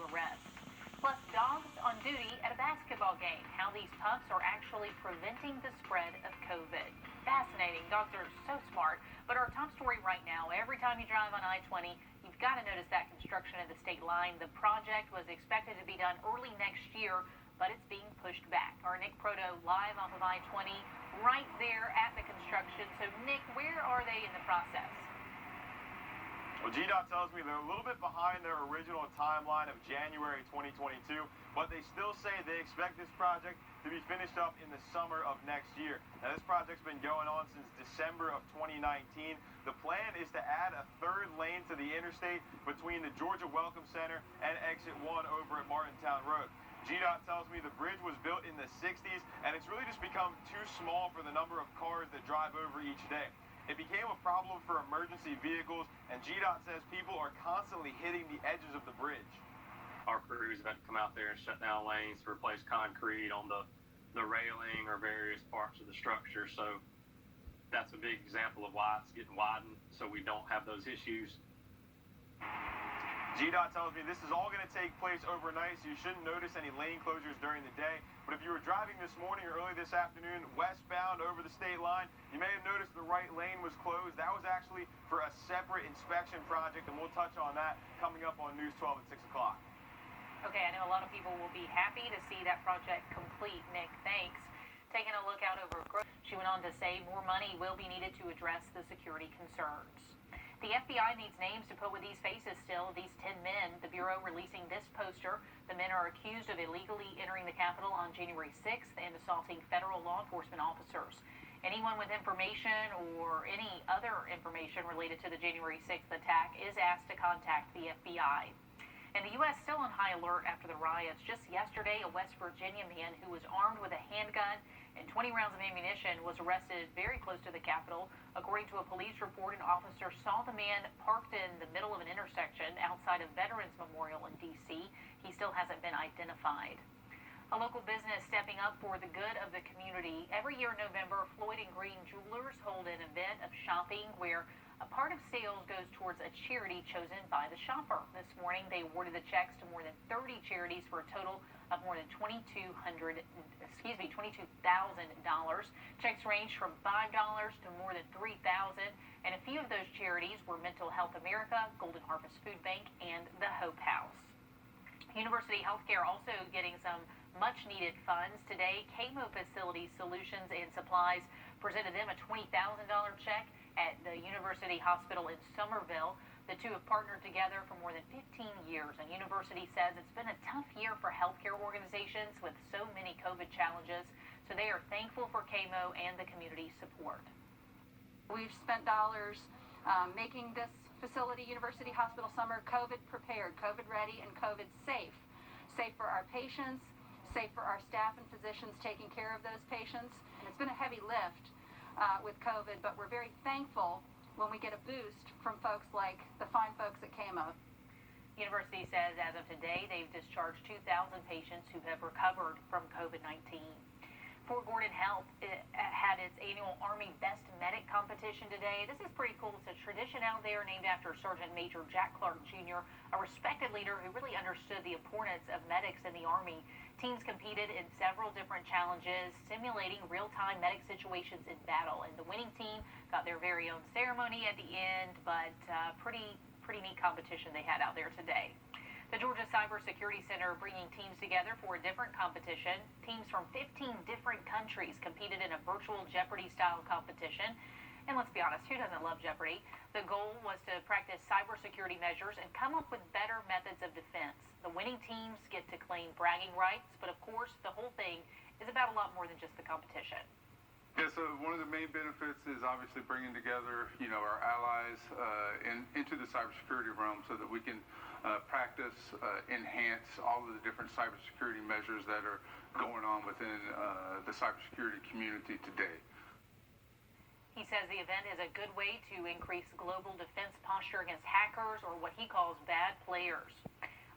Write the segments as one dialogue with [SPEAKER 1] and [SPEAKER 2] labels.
[SPEAKER 1] arrests. Plus, dogs on duty at a basketball game, how these pups are actually preventing the spread of COVID. Fascinating. Dogs are so smart. But our top story right now, every time you drive on I-20, you've got to notice that construction of the state line. The project was expected to be done early next year, but it's being pushed back. Our Nick Proto live off of I-20 right there at the construction. So, Nick, where are they in the process?
[SPEAKER 2] Well, GDOT tells me they're a little bit behind their original timeline of January 2022, but they still say they expect this project to be finished up in the summer of next year. Now, this project's been going on since December of 2019. The plan is to add a third lane to the interstate between the Georgia Welcome Center and Exit 1 over at Martintown Road. GDOT tells me the bridge was built in the 60s, and it's really just become too small for the number of cars that drive over each day. It became a problem for emergency vehicles, and GDOT says people are constantly hitting the edges of the bridge.
[SPEAKER 3] Our crews have had to come out there and shut down lanes to replace concrete on the railing or various parts of the structure. So that's a big example of why it's getting widened, so we don't have those issues.
[SPEAKER 2] GDOT tells me this is all going to take place overnight, so you shouldn't notice any lane closures during the day. But if you were driving this morning or early this afternoon westbound over the state line, you may have noticed the right lane was closed. That was actually for a separate inspection project, and we'll touch on that coming up on News 12 at 6 o'clock.
[SPEAKER 1] Okay, I know a lot of people will be happy to see that project complete. Nick, thanks. Taking a look out over Grove, she went on to say more money will be needed to address the security concerns. The FBI needs names to put with these faces still, these 10 men. The Bureau releasing this poster. The men are accused of illegally entering the Capitol on January 6th and assaulting federal law enforcement officers. Anyone with information or any other information related to the January 6th attack is asked to contact the FBI. And the U.S. still on high alert after the riots. Just yesterday, a West Virginia man who was armed with a handgun and 20 rounds of ammunition was arrested very close to the Capitol. According to a police report, an officer saw the man parked in the middle of an intersection outside of Veterans Memorial in D.C. He still hasn't been identified. A local business stepping up for the good of the community. Every year in November, Floyd and Green Jewelers hold an event of shopping where a part of sales goes towards a charity chosen by the shopper. This morning, they awarded the checks to more than 30 charities for a total of more than $22,000. Checks range from $5 to more than $3,000, and a few of those charities were Mental Health America, Golden Harvest Food Bank, and the Hope House. University Healthcare also getting some much-needed funds today. Chemo Facility Solutions and Supplies presented them a $20,000 check at the University Hospital in Somerville. The two have partnered together for more than 15 years, and University says it's been a tough year for healthcare organizations with so many COVID challenges, so they are thankful for chemo and the community support.
[SPEAKER 4] We've spent dollars making this facility, University Hospital Summer, COVID prepared, COVID ready, and COVID safe. Safe for our patients, safe for our staff and physicians taking care of those patients. And it's been a heavy lift with COVID, but we're very thankful when we get a boost from folks like the fine folks at CAMO.
[SPEAKER 1] University says as of today, they've discharged 2,000 patients who have recovered from COVID-19. Fort Gordon Health had its annual Army Best Medic competition today. This is pretty cool. It's a tradition out there named after Sergeant Major Jack Clark Jr., a respected leader who really understood the importance of medics in the Army. Teams competed in several different challenges, simulating real-time medic situations in battle. And the winning team got their very own ceremony at the end, but pretty neat competition they had out there today. The Georgia Cybersecurity Center bringing teams together for a different competition. Teams from 15 different countries competed in a virtual Jeopardy-style competition. And let's be honest, who doesn't love Jeopardy? The goal was to practice cybersecurity measures and come up with better methods of defense. The winning teams get to claim bragging rights, but of course, the whole thing is about a lot more than just the competition.
[SPEAKER 5] Yeah, so one of the main benefits is obviously bringing together, our allies into the cybersecurity realm so that we can practice, enhance all of the different cybersecurity measures that are going on within the cybersecurity community today.
[SPEAKER 1] He says the event is a good way to increase global defense posture against hackers or what he calls bad players.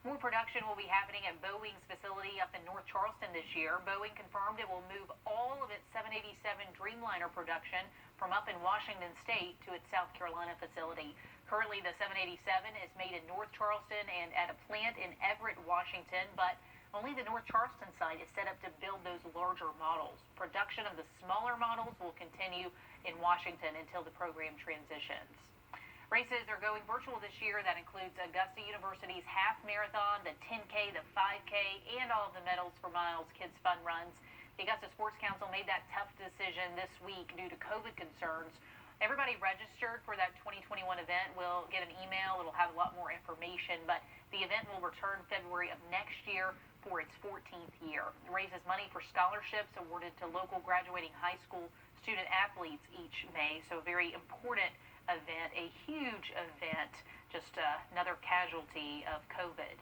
[SPEAKER 1] More production will be happening at Boeing's facility up in North Charleston this year. Boeing confirmed it will move all of its 787 Dreamliner production from up in Washington State to its South Carolina facility. Currently, the 787 is made in North Charleston and at a plant in Everett, Washington, but only the North Charleston site is set up to build those larger models. Production of the smaller models will continue in Washington until the program transitions. Races are going virtual this year. That includes Augusta University's half marathon, the 10K, the 5K, and all of the Medals for Miles Kids Fun Runs. The Augusta Sports Council made that tough decision this week due to COVID concerns. Everybody registered for that 2021 event will get an email. It'll have a lot more information, but the event will return February of next year for its 14th year. It raises money for scholarships awarded to local graduating high school student athletes each May, so a very important event, a huge event, just another casualty of COVID.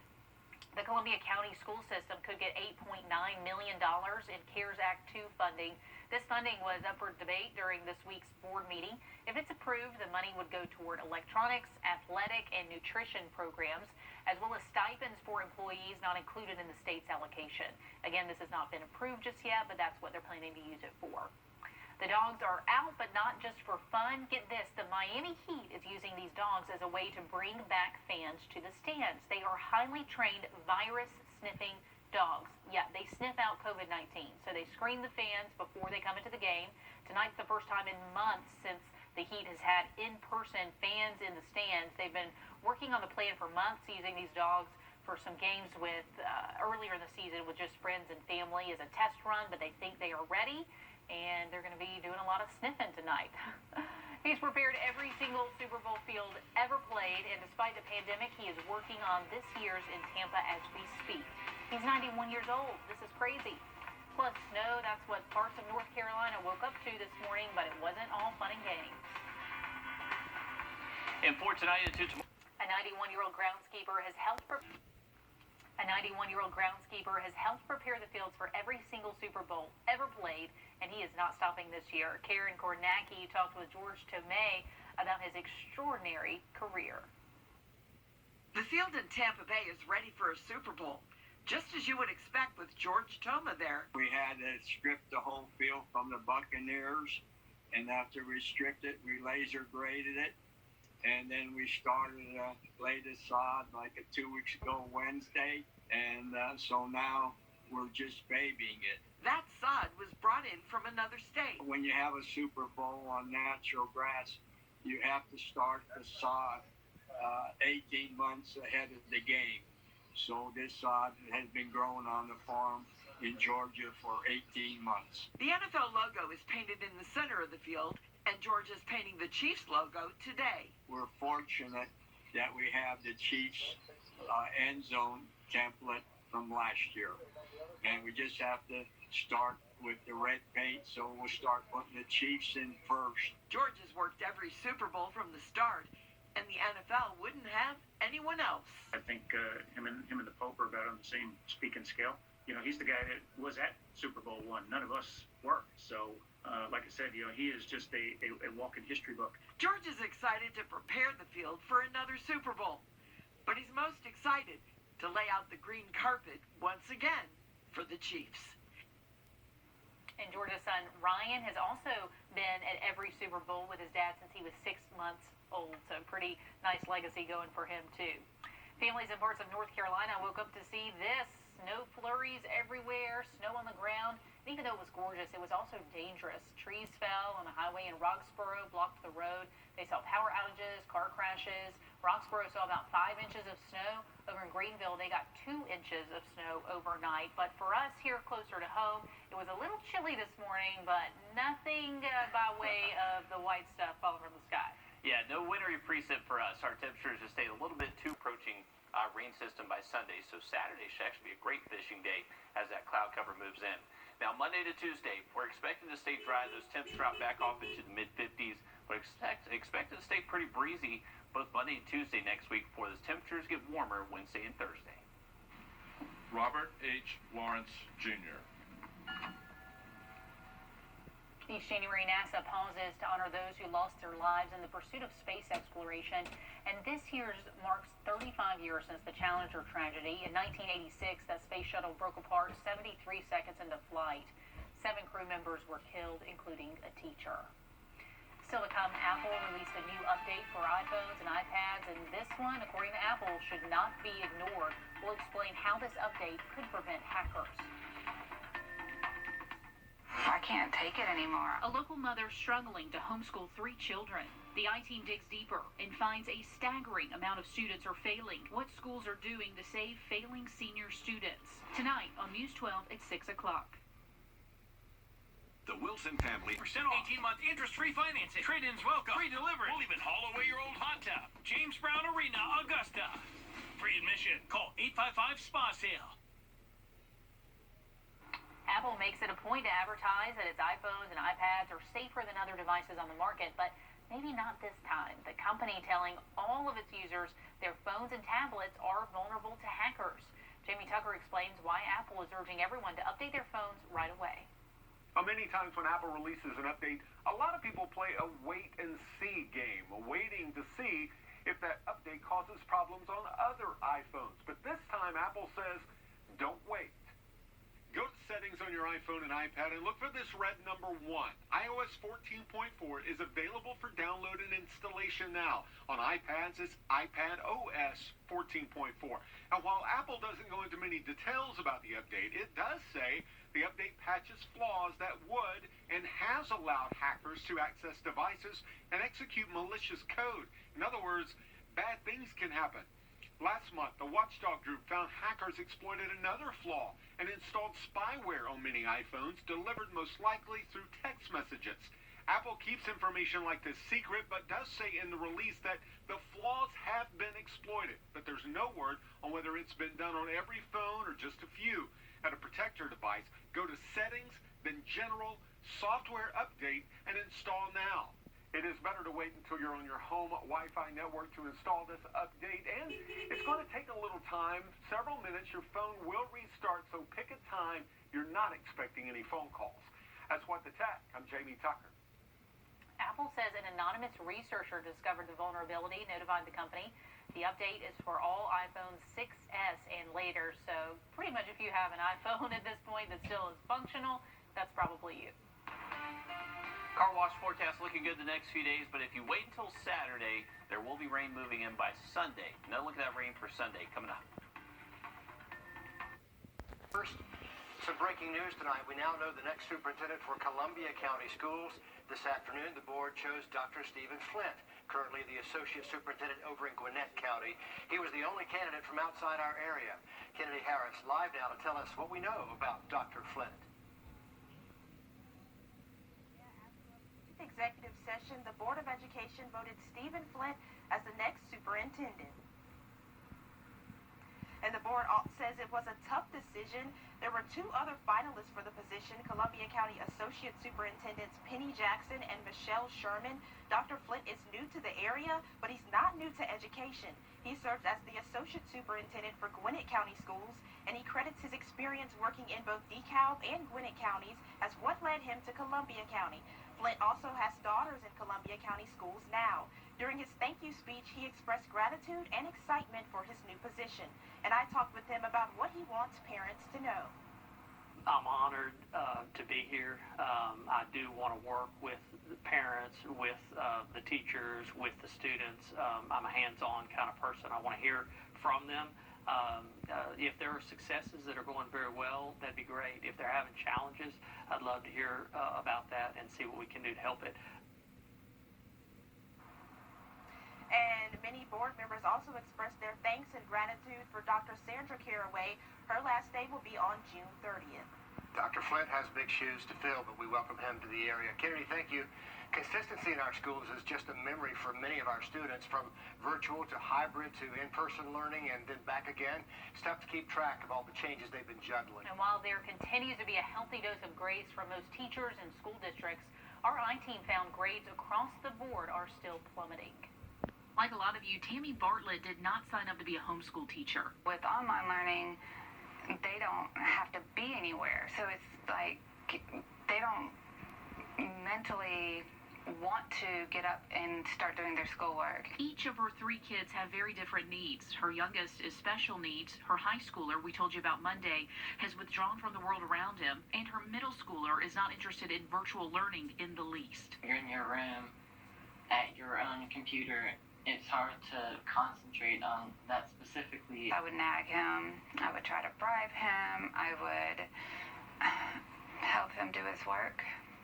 [SPEAKER 1] The Columbia County school system could get $8.9 million in CARES Act 2 funding. This funding was up for debate during this week's board meeting. If it's approved, the money would go toward electronics, athletic, and nutrition programs, as well as stipends for employees not included in the state's allocation. Again, this has not been approved just yet, but that's what they're planning to use it for. The dogs are out, but not just for fun. Get this, the Miami Heat is using these dogs as a way to bring back fans to the stands. They are highly trained virus-sniffing dogs. Yeah, they sniff out COVID-19, so they screen the fans before they come into the game. Tonight's the first time in months since the Heat has had in-person fans in the stands. They've been working on the plan for months, using these dogs for some games with earlier in the season with just friends and family as a test run, but they think they are ready, and they're going to be doing a lot of sniffing tonight. He's prepared every single Super Bowl field ever played, and despite the pandemic, he is working on this year's in Tampa as we speak. He's 91 years old. This is crazy. Plus snow, that's what parts of North Carolina woke up to this morning, but it wasn't all fun and games.
[SPEAKER 6] And for tonight and tomorrow.
[SPEAKER 1] A 91-year-old groundskeeper has helped prepare the fields for every single Super Bowl ever played, and he is not stopping this year. Karen Kornacki talked with George Tomei about his extraordinary career.
[SPEAKER 7] The field in Tampa Bay is ready for a Super Bowl, just as you would expect with George Toma there.
[SPEAKER 8] We had to strip the whole field from the Buccaneers, and after we stripped it, we laser graded it, and then we started to lay the sod like 2 weeks ago Wednesday, and so now we're just babying it.
[SPEAKER 7] That sod was brought in from another state.
[SPEAKER 8] When you have a Super Bowl on natural grass, you have to start the sod 18 months ahead of the game. So this sod has been growing on the farm in Georgia for 18 months.
[SPEAKER 7] The NFL logo is painted in the center of the field, and George is painting the Chiefs logo today.
[SPEAKER 8] We're fortunate that we have the Chiefs end zone template from last year. And we just have to start with the red paint, so we'll start putting the Chiefs in first.
[SPEAKER 7] George has worked every Super Bowl from the start, and the NFL wouldn't have anyone else.
[SPEAKER 9] I think him and the Pope are about on the same speaking scale. You know, he's the guy that was at Super Bowl I. None of us were. So, like I said, you know, he is just a walking history book.
[SPEAKER 7] George is excited to prepare the field for another Super Bowl, but he's most excited to lay out the green carpet once again for the Chiefs.
[SPEAKER 1] And George's son Ryan has also been at every Super Bowl with his dad since he was 6 months old, so pretty nice legacy going for him too. Families in parts of North Carolina woke up to see this. Snow flurries everywhere, snow on the ground. And even though it was gorgeous, it was also dangerous. Trees fell on a highway in Roxborough, blocked the road. They saw power outages, car crashes. Roxborough saw about 5 inches of snow. Over in Greenville, they got 2 inches of snow overnight. But for us here closer to home, it was a little chilly this morning, but nothing by way of the white stuff falling from the sky.
[SPEAKER 6] Yeah, no wintry precip for us. Our temperatures just stay a little bit too approaching rain system by Sunday, so Saturday should actually be a great fishing day as that cloud cover moves in. Now, Monday to Tuesday, we're expecting to stay dry. Those temps drop back off into the mid-50s, but expected to stay pretty breezy both Monday and Tuesday next week before those temperatures get warmer Wednesday and Thursday.
[SPEAKER 10] Robert H. Lawrence, Jr.
[SPEAKER 1] Each January, NASA pauses to honor those who lost their lives in the pursuit of space exploration. And this year's marks 35 years since the Challenger tragedy. In 1986, that space shuttle broke apart 73 seconds into flight. 7 crew members were killed, including a teacher. Still to come, Apple released a new update for iPhones and iPads, and this one, according to Apple, should not be ignored. We'll explain how this update could prevent hackers.
[SPEAKER 11] I can't take it anymore.
[SPEAKER 12] A local mother struggling to homeschool 3 children. The I-Team digs deeper and finds a staggering amount of students are failing. What schools are doing to save failing senior students? Tonight on News 12 at 6 o'clock.
[SPEAKER 13] The Wilson family.
[SPEAKER 14] % off. 18-month interest-free financing. Trade-ins welcome. Free delivery. We'll even haul away your old hot tub. James Brown Arena, Augusta. Free admission. Call 855-SPA-SALE.
[SPEAKER 1] Apple makes it a point to advertise that its iPhones and iPads are safer than other devices on the market, but maybe not this time. The company telling all of its users their phones and tablets are vulnerable to hackers. Jamie Tucker explains why Apple is urging everyone to update their phones right away.
[SPEAKER 15] Many times when Apple releases an update, a lot of people play a wait-and-see game, waiting to see if that update causes problems on other iPhones. But this time, Apple says, don't wait. Go to settings on your iPhone and iPad and look for this red number 1. iOS 14.4 is available for download and installation now. On iPads, it's iPad OS 14.4. And while Apple doesn't go into many details about the update, it does say the update patches flaws that would and has allowed hackers to access devices and execute malicious code. In other words, bad things can happen. Last month, the watchdog group found hackers exploited another flaw and installed spyware on many iPhones, delivered most likely through text messages. Apple keeps information like this secret, but does say in the release that the flaws have been exploited, but there's no word on whether it's been done on every phone or just a few. At a protector device, go to Settings, then General, Software Update, and Install Now. It is better to wait until you're on your home Wi-Fi network to install this update, and it's going to take a little time, several minutes. Your phone will restart, so pick a time you're not expecting any phone calls. That's What the Tech. I'm Jamie Tucker.
[SPEAKER 1] Apple says an anonymous researcher discovered the vulnerability, notified the company. The update is for all iPhone 6s and later, so pretty much if you have an iPhone at this point that still is functional, that's probably you.
[SPEAKER 6] Car wash forecast looking good the next few days, but if you wait until Saturday, there will be rain moving in by Sunday. Now look at that rain for Sunday coming up.
[SPEAKER 16] First, some breaking news tonight. We now know the next superintendent for Columbia County Schools. This afternoon, the board chose Dr. Stephen Flint, currently the associate superintendent over in Gwinnett County. He was the only candidate from outside our area. Kennedy Harris live now to tell us what we know about Dr. Flint.
[SPEAKER 17] Executive session, the Board of Education voted Stephen Flint as the next superintendent. And the board says it was a tough decision. There were 2 other finalists for the position, Columbia County Associate Superintendents Penny Jackson and Michelle Sherman. Dr. Flint is new to the area, but he's not new to education. He serves as the Associate Superintendent for Gwinnett County Schools, and he credits his experience working in both DeKalb and Gwinnett counties as what led him to Columbia County. Flint also has daughters in Columbia County Schools now. During his thank you speech, he expressed gratitude and excitement for his new position. And I talked with him about what he wants parents to know.
[SPEAKER 18] I'm honored to be here. I do want to work with the parents, with the teachers, with the students. I'm a hands-on kind of person. I want to hear from them. If there are successes that are going very well, that'd be great. If they're having challenges, I'd love to hear about that and see what we can do to help it.
[SPEAKER 17] And many board members also expressed their thanks and gratitude for Dr. Sandra Caraway. Her last day will be on June 30th.
[SPEAKER 16] Dr. Flint has big shoes to fill, but we welcome him to the area. Kennedy, thank you. Consistency in our schools is just a memory for many of our students, from virtual to hybrid to in-person learning and then back again. It's tough to keep track of all the changes they've been juggling.
[SPEAKER 1] And while there continues to be a healthy dose of grace from most teachers and school districts, our I-Team found grades across the board are still plummeting.
[SPEAKER 12] Like a lot of you, Tammy Bartlett did not sign up to be a homeschool teacher.
[SPEAKER 11] With online learning, they don't have to be anywhere. So it's like they don't mentally want to get up and start doing their schoolwork.
[SPEAKER 12] Each of her 3 kids have very different needs. Her youngest is special needs. Her high schooler, we told you about Monday, has withdrawn from the world around him. And her middle schooler is not interested in virtual learning in the least.
[SPEAKER 19] You're in your room, at your own computer, it's hard to concentrate on that specifically.
[SPEAKER 11] I would nag him. I would try to bribe him. I would help him do his work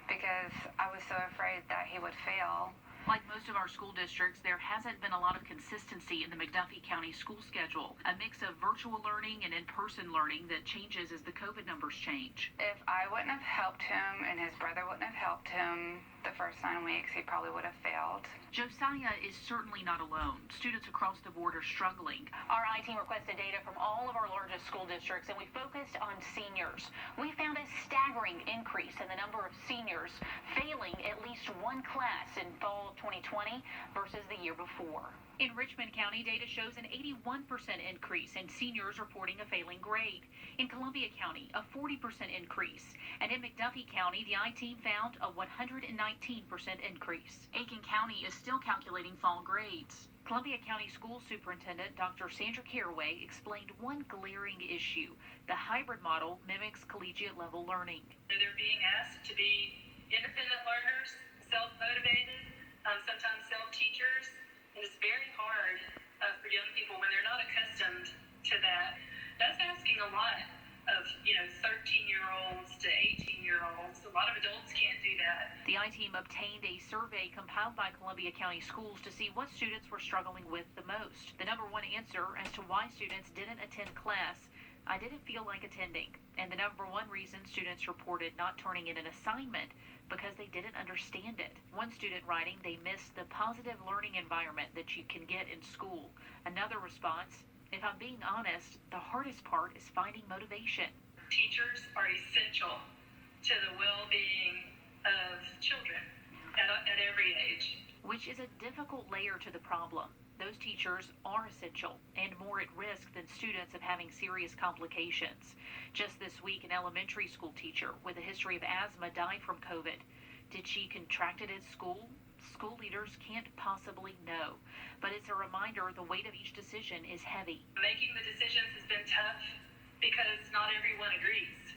[SPEAKER 11] because I was so afraid that he would fail.
[SPEAKER 12] Like most of our school districts, there hasn't been a lot of consistency in the McDuffie County school schedule, a mix of virtual learning and in-person learning that changes as the COVID numbers change.
[SPEAKER 11] If I wouldn't have helped him and his brother wouldn't have helped him the first 9 weeks, he probably would have failed.
[SPEAKER 12] Josiah is certainly not alone. Students across the board are struggling.
[SPEAKER 1] Our I-team requested data from all of our largest school districts, and we focused on seniors. We found a staggering increase in the number of seniors failing at least one class in fall of 2020 versus the year before.
[SPEAKER 12] In Richmond County, data shows an 81% increase in seniors reporting a failing grade. In Columbia County, a 40% increase. And in McDuffie County, the I-team found a 119% increase. Aiken County is still calculating fall grades. Columbia County School Superintendent Dr. Sandra Caraway explained one glaring issue. The hybrid model mimics collegiate level learning.
[SPEAKER 20] They're being asked to be independent learners, self-motivated, sometimes self-teachers. And it's very hard for young people when they're not accustomed to that. That's asking a lot of, 13-year-olds to 18-year-olds. A lot of adults can't do that.
[SPEAKER 12] The I-team obtained a survey compiled by Columbia County Schools to see what students were struggling with the most. The number one answer as to why students didn't attend class: I didn't feel like attending. And the number one reason students reported not turning in an assignment because they didn't understand it. One student writing they missed the positive learning environment that you can get in school. Another response: if I'm being honest, the hardest part is finding motivation.
[SPEAKER 20] Teachers are essential to the well-being of children at every age.
[SPEAKER 12] Which is a difficult layer to the problem. Those teachers are essential and more at risk than students of having serious complications. Just this week, an elementary school teacher with a history of asthma died from COVID. Did she contract it at school? School leaders can't possibly know, but it's a reminder the weight of each decision is heavy.
[SPEAKER 20] Making the decisions has been tough because not everyone agrees.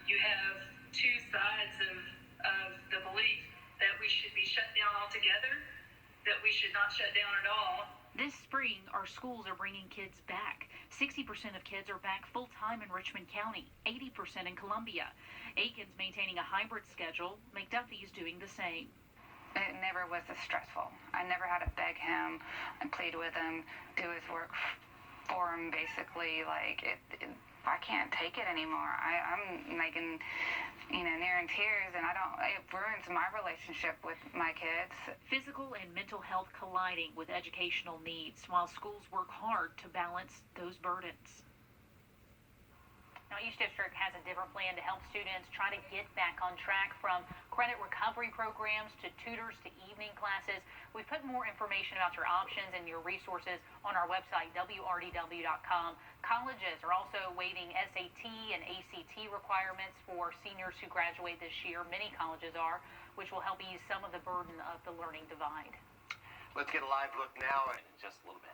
[SPEAKER 20] You have two sides of the belief that we should be shut down altogether, that we should not shut down at all.
[SPEAKER 12] This spring, our schools are bringing kids back. 60% of kids are back full-time in Richmond County, 80% in Columbia. Aiken's maintaining a hybrid schedule. McDuffie is doing the same.
[SPEAKER 11] It never was this stressful. I never had to beg him and plead with him, do his work for him, basically. I can't take it anymore. I'm making, near in tears, and it ruins my relationship with my kids.
[SPEAKER 12] Physical and mental health colliding with educational needs while schools work hard to balance those burdens.
[SPEAKER 1] Now, each district has a different plan to help students try to get back on track, from credit recovery programs to tutors to evening classes. We've put more information about your options and your resources on our website, wrdw.com. Colleges are also waiving SAT and ACT requirements for seniors who graduate this year. Many colleges are, which will help ease some of the burden of the learning divide.
[SPEAKER 16] Let's get a live look now in just a little bit.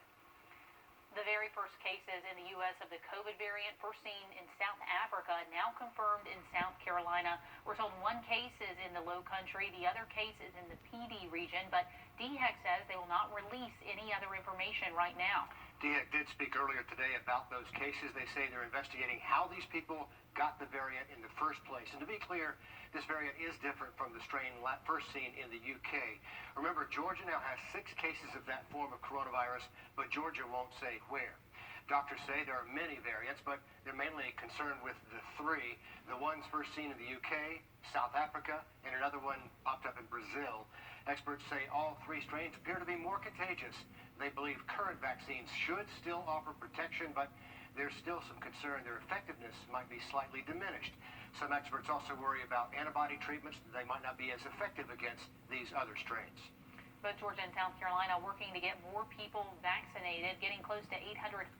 [SPEAKER 1] The very first cases in the U.S. of the COVID variant first seen in South Africa, now confirmed in South Carolina. We're told one case is in the Low Country, the other case is in the PD region, but DHEC says they will not release any other information right now.
[SPEAKER 16] DHEC did speak earlier today about those cases. They say they're investigating how these people got the variant in the first place. And to be clear, this variant is different from the strain first seen in the UK. Remember, Georgia now has 6 cases of that form of coronavirus, but Georgia won't say where. Doctors say there are many variants, but they're mainly concerned with the 3. The ones first seen in the UK, South Africa, and another one popped up in Brazil. Experts say all 3 strains appear to be more contagious. They believe current vaccines should still offer protection, but there's still some concern their effectiveness might be slightly diminished. Some experts also worry about antibody treatments. They might not be as effective against these other strains.
[SPEAKER 1] Both Georgia and South Carolina working to get more people vaccinated, getting close to 800,000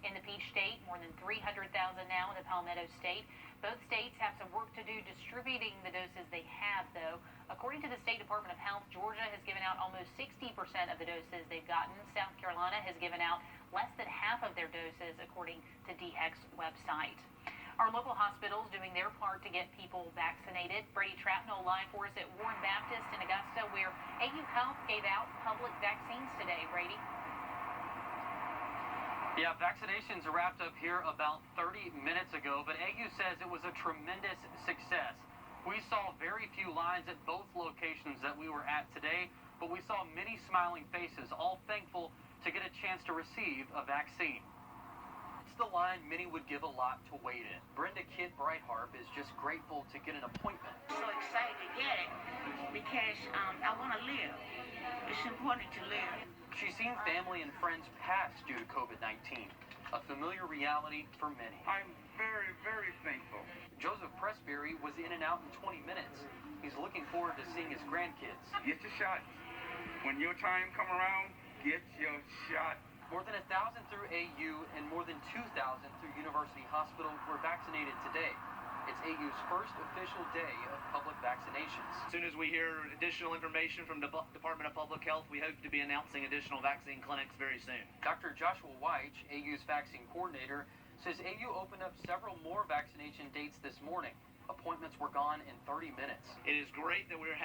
[SPEAKER 1] in the Peach State, more than 300,000 now in the Palmetto State. Both states have some work to do distributing the doses they have, though. According to the State Department of Health, Georgia has given out almost 60% of the doses they've gotten. South Carolina has given out less than half of their doses, according to DHEC's website. Our local hospitals doing their part to get people vaccinated. Brady Trapnell live for us at Warren Baptist in Augusta, where AU Health gave out public vaccines today. Brady?
[SPEAKER 21] Yeah, vaccinations wrapped up here about 30 minutes ago, but AU says it was a tremendous success. We saw very few lines at both locations that we were at today, but we saw many smiling faces, all thankful to get a chance to receive a vaccine. It's the line many would give a lot to wait in. Brenda Kidd Brightheart is just grateful to get an appointment.
[SPEAKER 22] So excited to get it because I want to live. It's important to live.
[SPEAKER 21] She's seen family and friends pass due to COVID-19, a familiar reality for many.
[SPEAKER 23] I'm very, very thankful.
[SPEAKER 21] Joseph Pressberry was in and out in 20 minutes. He's looking forward to seeing his grandkids.
[SPEAKER 23] Get your shot. When your time come around, get your shot.
[SPEAKER 21] More than 1,000 through AU and more than 2,000 through University Hospital were vaccinated today. It's AU's first official day of public vaccinations.
[SPEAKER 24] As soon as we hear additional information from the Department of Public Health, we hope to be announcing additional vaccine clinics very soon.
[SPEAKER 21] Dr. Joshua Weich, AU's vaccine coordinator, says AU opened up several more vaccination dates this morning. Appointments were gone in 30 minutes.
[SPEAKER 24] It is great that we're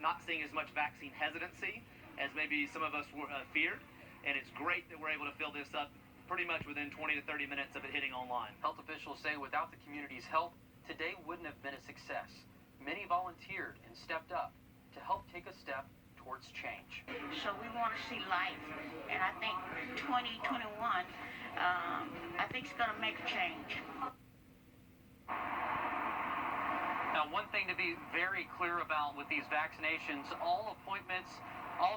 [SPEAKER 24] not seeing as much vaccine hesitancy as maybe some of us feared. And it's great that we're able to fill this up pretty much within 20 to 30 minutes of it hitting online.
[SPEAKER 21] Health officials say without the community's help, today wouldn't have been a success. Many volunteered and stepped up to help take a step towards change.
[SPEAKER 22] So we want to see life, and I think 2021, I think it's going to make a change.
[SPEAKER 21] Now, one thing to be very clear about with these vaccinations, all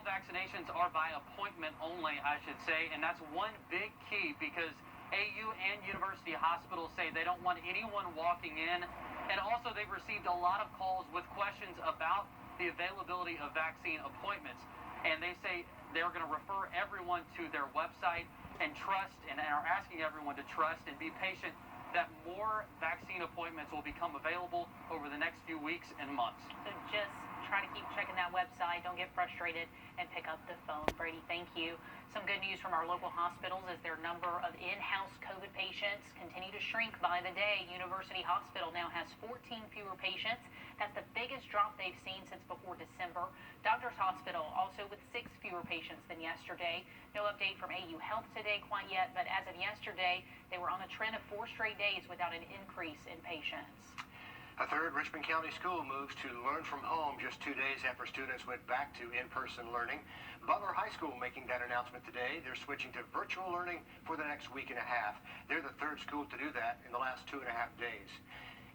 [SPEAKER 21] vaccinations are by appointment only, I should say, and that's one big key because AU and University Hospitals say they don't want anyone walking in, and also they've received a lot of calls with questions about the availability of vaccine appointments, and they say they're going to refer everyone to their website and trust, and are asking everyone to trust and be patient that more vaccine appointments will become available over the next few weeks and months.
[SPEAKER 1] So just try to keep checking that website. Don't get frustrated and pick up the phone. Brady, thank you. Some good news from our local hospitals is their number of in-house COVID patients continue to shrink by the day. University Hospital now has 14 fewer patients. That's the biggest drop they've seen since before December. Doctors Hospital also with 6 fewer patients than yesterday. No update from AU Health today quite yet, but as of yesterday, they were on a trend of 4 straight days without an increase in patients.
[SPEAKER 16] A third Richmond County school moves to learn from home just 2 days after students went back to in-person learning. Butler High School making that announcement today. They're switching to virtual learning for the next week and a half. They're the third school to do that in the last 2.5 days.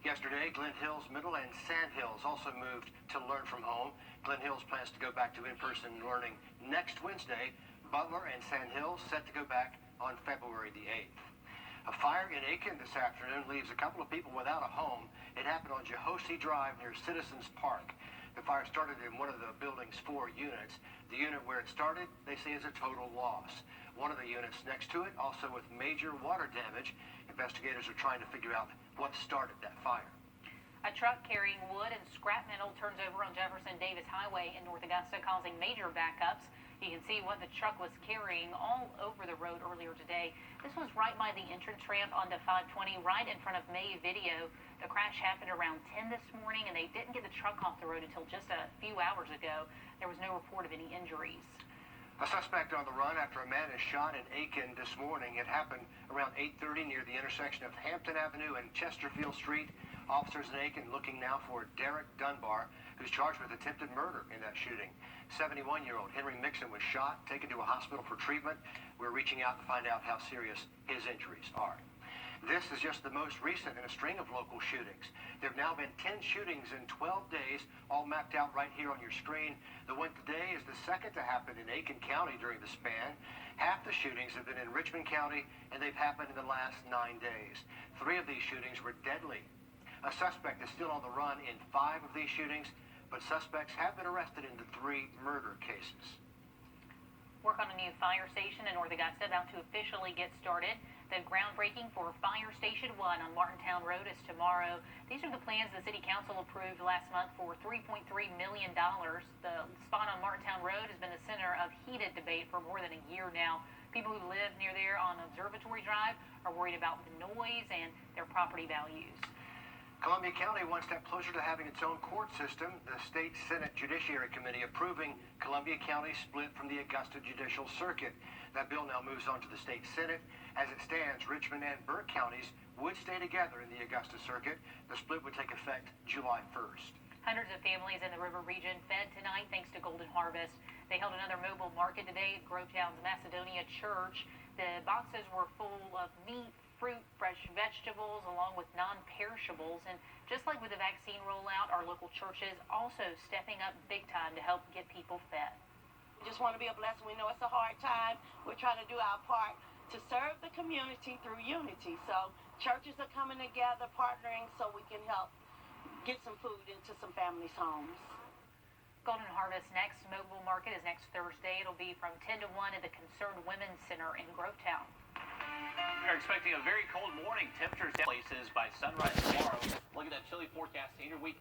[SPEAKER 16] Yesterday, Glen Hills Middle and Sand Hills also moved to learn from home. Glen Hills plans to go back to in-person learning next Wednesday. Butler and Sand Hills set to go back on February the 8th. A fire in Aiken this afternoon leaves a couple of people without a home. It happened on Jehosi Drive near Citizens Park. The fire started in one of the building's 4 units. The unit where it started, they say, is a total loss. One of the units next to it, also with major water damage. Investigators are trying to figure out what started that fire.
[SPEAKER 1] A truck carrying wood and scrap metal turns over on Jefferson Davis Highway in North Augusta, causing major backups. You can see what the truck was carrying all over the road earlier today. This was right by the entrance ramp onto 520, right in front of May Video. The crash happened around 10 this morning, and they didn't get the truck off the road until just a few hours ago. There was no report of any injuries.
[SPEAKER 16] A suspect on the run after a man is shot in Aiken this morning. It happened around 8:30 near the intersection of Hampton Avenue and Chesterfield Street. Officers in Aiken looking now for Derek Dunbar, who's charged with attempted murder in that shooting. 71-year-old Henry Mixon was shot, taken to a hospital for treatment. We're reaching out to find out how serious his injuries are. This is just the most recent in a string of local shootings. There have now been 10 shootings in 12 days, all mapped out right here on your screen. The one today is the second to happen in Aiken County during the span. Half the shootings have been in Richmond County, and they've happened in the last 9 days. 3 of these shootings were deadly. A suspect is still on the run in 5 of these shootings, but suspects have been arrested in the 3 murder cases.
[SPEAKER 1] Work on a new fire station in North Augusta about to officially get started. The groundbreaking for Fire Station 1 on Martintown Road is tomorrow. These are the plans the City Council approved last month for $3.3 million. The spot on Martintown Road has been the center of heated debate for more than a year now. People who live near there on Observatory Drive are worried about the noise and their property values.
[SPEAKER 16] Columbia County one step closer to having its own court system. The State Senate Judiciary Committee approving Columbia County split from the Augusta Judicial Circuit. That bill now moves on to the State Senate. As it stands, Richmond and Burke counties would stay together in the Augusta Circuit. The split would take effect July 1st.
[SPEAKER 1] Hundreds of families in the river region fed tonight thanks to Golden Harvest. They held another mobile market today at Grovetown's Macedonia Church. The boxes were full of meat, fruit, fresh vegetables, along with non-perishables. And just like with the vaccine rollout, our local churches also stepping up big time to help get people fed.
[SPEAKER 22] We just want to be a blessing. We know it's a hard time. We're trying to do our part to serve the community through unity. So churches are coming together, partnering so we can help get some food into some families' homes.
[SPEAKER 1] Golden Harvest next mobile market is next Thursday. It'll be from 10 to 1 at the Concerned Women's Center in Grovetown.
[SPEAKER 6] We are expecting a very cold morning. Temperatures down places by sunrise tomorrow. Look at that chilly forecast in your week.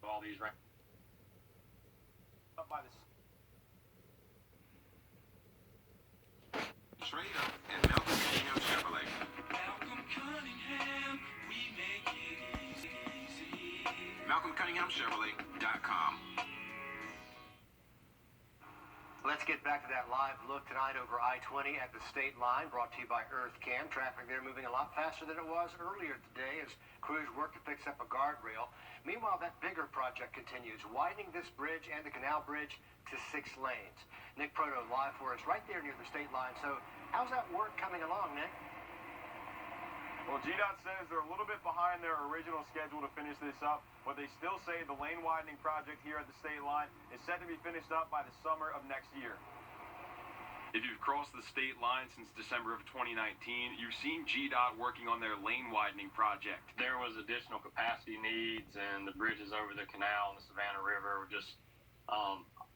[SPEAKER 15] All these right
[SPEAKER 6] Up by the
[SPEAKER 13] Straight up and Malcolm Cunningham Chevrolet.
[SPEAKER 14] Malcolm Cunningham, we make it easy.
[SPEAKER 13] MalcolmCunninghamChevrolet.com.
[SPEAKER 16] Let's get back to that live look tonight over I-20 at the state line, brought to you by EarthCam. Traffic there moving a lot faster than it was earlier today as crews work to fix up a guardrail. Meanwhile, that bigger project continues, widening this bridge and the canal bridge to 6 lanes. Nick Proto live for us right there near the state line. So how's that work coming along, Nick?
[SPEAKER 2] Well, GDOT says they're a little bit behind their original schedule to finish this up, but they still say the lane widening project here at the state line is set to be finished up by the summer of next year.
[SPEAKER 3] If you've crossed the state line since December of 2019, you've seen GDOT working on their lane widening project.
[SPEAKER 4] There was additional capacity needs, and the bridges over the canal and the Savannah River were just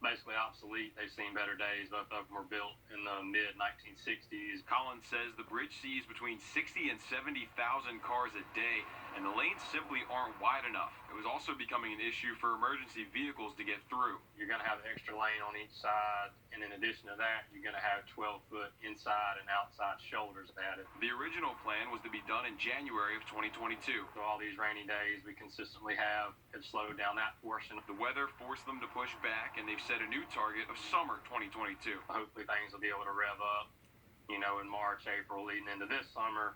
[SPEAKER 4] basically obsolete. They've seen better days. Both of them were built in the mid-1960s.
[SPEAKER 3] Collins says the bridge sees between 60 and 70,000 cars a day, and the lanes simply aren't wide enough. It was also becoming an issue for emergency vehicles to get through.
[SPEAKER 4] You're going to have an extra lane on each side, and in addition to that, you're going to have 12-foot inside and outside shoulders added.
[SPEAKER 3] The original plan was to be done in January of 2022.
[SPEAKER 4] So all these rainy days we consistently have slowed down that portion.
[SPEAKER 3] The weather forced them to push back, and they've set a new target of summer 2022.
[SPEAKER 4] Hopefully things will be able to rev up, in March, April, leading into this summer.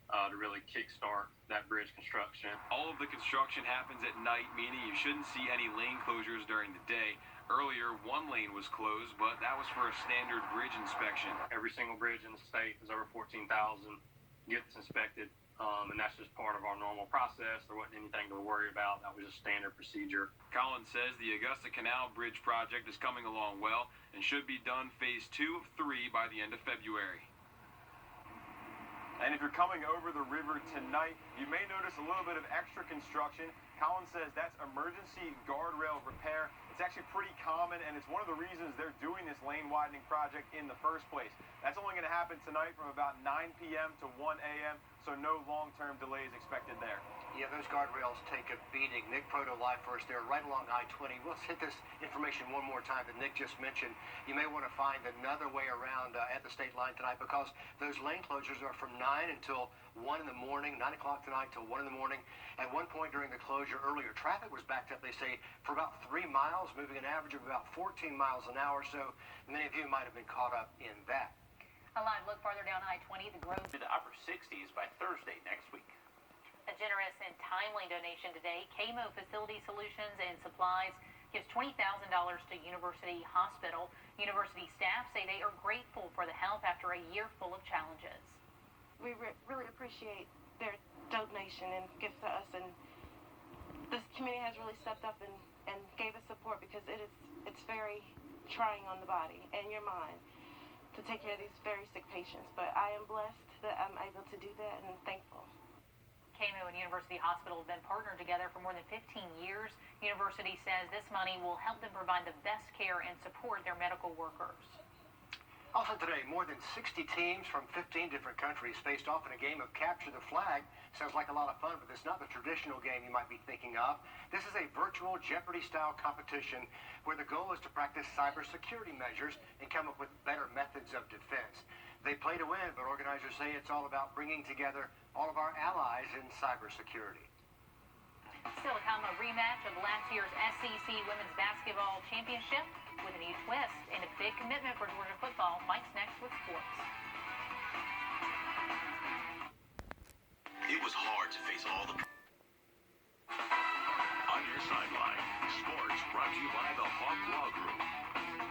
[SPEAKER 4] To really kickstart that bridge construction.
[SPEAKER 3] All of the construction happens at night, meaning you shouldn't see any lane closures during the day. Earlier, one lane was closed, but that was for a standard bridge inspection.
[SPEAKER 4] Every single bridge in the state is over 14,000 gets inspected, and that's just part of our normal process. There wasn't anything to worry about. That was just standard procedure.
[SPEAKER 3] Collins says the Augusta Canal Bridge project is coming along well and should be done phase 2 of 3 by the end of February.
[SPEAKER 2] And if you're coming over the river tonight, you may notice a little bit of extra construction. Collins says that's emergency guardrail repair. It's actually pretty common, and it's one of the reasons they're doing this lane widening project in the first place. That's only going to happen tonight from about 9 p.m. to 1 a.m., so no long-term delays expected there.
[SPEAKER 16] Yeah, those guardrails take a beating. Nick Proto live for us there right along I-20. Let's hit this information one more time that Nick just mentioned. You may want to find another way around at the state line tonight because those lane closures are from 9 until 1 in the morning, 9 o'clock tonight till 1 in the morning. At one point during the closure earlier, traffic was backed up, they say, for about 3 miles, moving an average of about 14 miles an hour. So many of you might have been caught up in that.
[SPEAKER 1] A live look farther down I-20, the Grove
[SPEAKER 6] to the upper 60s by Thursday next week.
[SPEAKER 1] A generous and timely donation today. KMO Facility Solutions and Supplies gives $20,000 to University Hospital. University staff say they are grateful for the help after a year full of challenges.
[SPEAKER 22] We really appreciate their donation and gift to us, and this community has really stepped up and gave us support because it's very trying on the body and your mind to take care of these very sick patients. But I am blessed that I'm able to do that and thankful.
[SPEAKER 1] KMO and University Hospital have been partnered together for more than 15 years. University says this money will help them provide the best care and support their medical workers.
[SPEAKER 16] Also today, more than 60 teams from 15 different countries faced off in a game of capture the flag. Sounds like a lot of fun, but it's not the traditional game you might be thinking of. This is a virtual Jeopardy-style competition where the goal is to practice cybersecurity measures and come up with better methods of defense. They play to win, but organizers say it's all about bringing together all of our allies in cybersecurity.
[SPEAKER 1] Still to come, a rematch of last year's SEC Women's Basketball Championship with a new twist and a big commitment for Georgia football. Mike's next with sports.
[SPEAKER 5] It was hard to face all the... On your sideline, sports brought to you by the Hawk Law Group.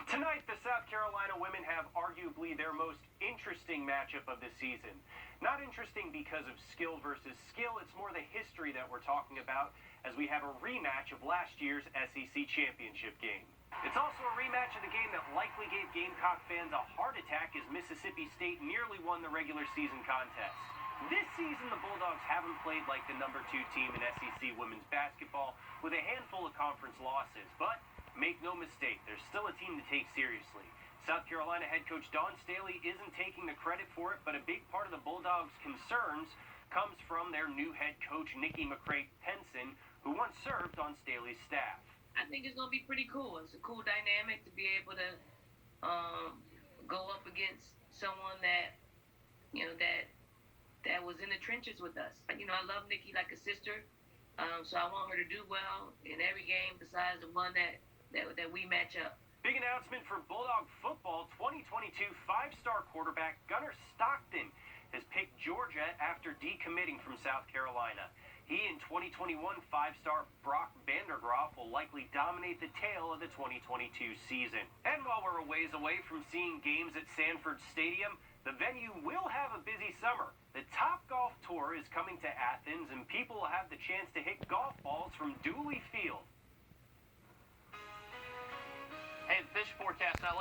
[SPEAKER 7] Tonight, the South Carolina women have arguably their most interesting matchup of the season. Not interesting because of skill versus skill, it's more the history that we're talking about as we have a rematch of last year's SEC championship game. It's also a rematch of the game that likely gave Gamecock fans a heart attack as Mississippi State nearly won the regular season contest. This season, the Bulldogs haven't played like the number 2 team in SEC women's basketball with a handful of conference losses, but make no mistake, there's still a team to take seriously. South Carolina head coach Dawn Staley isn't taking the credit for it, but a big part of the Bulldogs' concerns comes from their new head coach, Nikki McCray-Penson, who once served on Staley's staff.
[SPEAKER 8] I think it's going to be pretty cool. It's a cool dynamic to be able to go up against someone that, that was in the trenches with us. I love Nikki like a sister, so I want her to do well in every game besides the one that we match up.
[SPEAKER 7] Big announcement for Bulldog football. 2022 5-star quarterback Gunnar Stockton has picked Georgia after decommitting from South Carolina. He and 2021 5-star Brock Vandergraaf will likely dominate the tail of the 2022 season. And while we're a ways away from seeing games at Sanford Stadium, the venue will have a busy summer. The Top Golf Tour is coming to Athens, and people will have the chance to hit golf balls from Dooley Field.
[SPEAKER 24] Hey, the fish forecast now.